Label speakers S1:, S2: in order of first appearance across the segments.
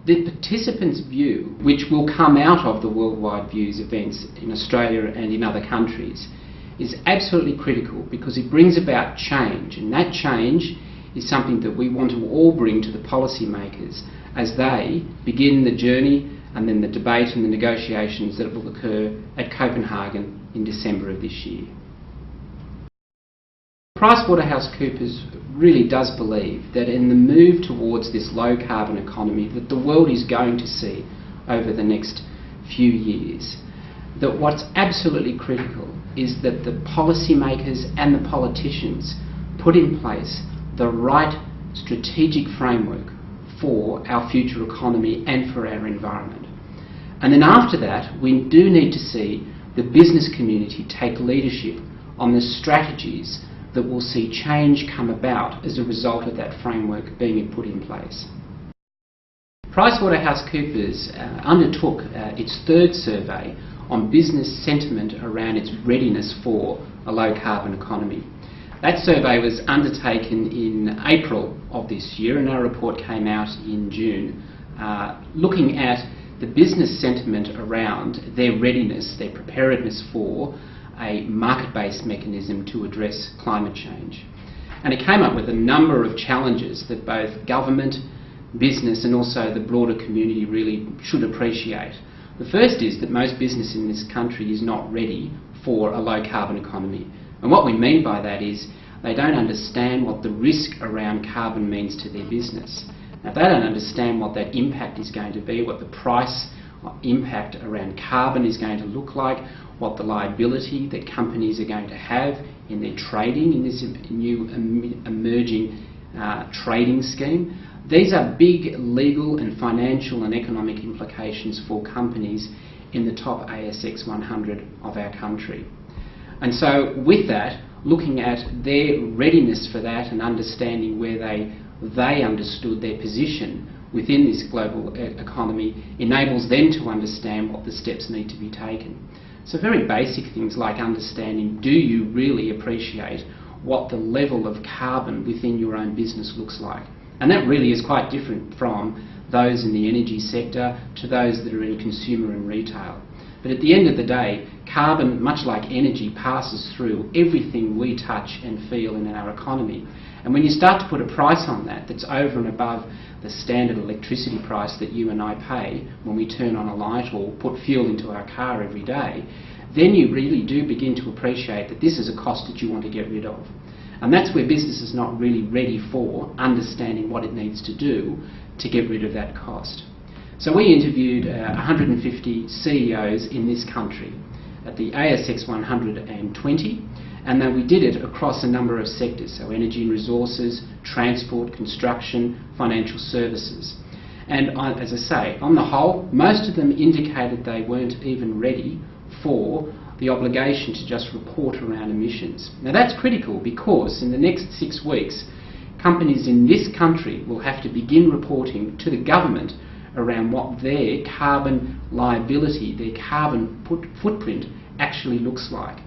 S1: The participants' view, which will come out of the Worldwide Views events in Australia and in other countries, is absolutely critical because it brings about change, and that change is something that we want to all bring to the policymakers as they begin the journey and then the debate and the negotiations that will occur at Copenhagen in December of this year. PricewaterhouseCoopers really does believe that in the move towards this low carbon economy that the world is going to see over the next few years, that what's absolutely critical is that the policymakers and the politicians put in place the right strategic framework for our future economy and for our environment. And then after that, we do need to see the business community take leadership on the strategies that will see change come about as a result of that framework being put in place. PricewaterhouseCoopers undertook its third survey on business sentiment around its readiness for a low carbon economy. That survey was undertaken in April of this year, and our report came out in June, looking at the business sentiment around their readiness, their preparedness for a market-based mechanism to address climate change. And it came up with a number of challenges that both government, business and also the broader community really should appreciate. The first is that most business in this country is not ready for a low carbon economy. And what we mean by that is they don't understand what the risk around carbon means to their business. Now, if they don't understand what that impact is going to be, what the price impact around carbon is going to look like, what the liability that companies are going to have in their trading in this new emerging trading scheme. These are big legal and financial and economic implications for companies in the top ASX 100 of our country. And so with that, looking at their readiness for that and understanding where they understood their position within this global economy enables them to understand what the steps need to be taken. So very basic things like understanding, do you really appreciate what the level of carbon within your own business looks like? And that really is quite different from those in the energy sector to those that are in consumer and retail. But at the end of the day, carbon, much like energy, passes through everything we touch and feel in our economy. And when you start to put a price on that that's over and above the standard electricity price that you and I pay when we turn on a light or put fuel into our car every day, then you really do begin to appreciate that this is a cost that you want to get rid of. And that's where business is not really ready for understanding what it needs to do to get rid of that cost. So we interviewed 150 CEOs in this country at the ASX 120, and then we did it across a number of sectors, so energy and resources, transport, construction, financial services. And as I say, on the whole, most of them indicated they weren't even ready for the obligation to just report around emissions. Now that's critical because in the next 6 weeks, companies in this country will have to begin reporting to the government around what their carbon liability, their carbon footprint actually looks like.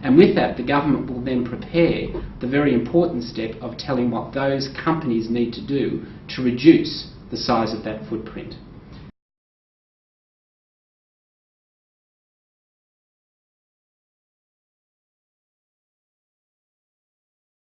S1: And with that, the government will then prepare the very important step of telling what those companies need to do to reduce the size of that footprint.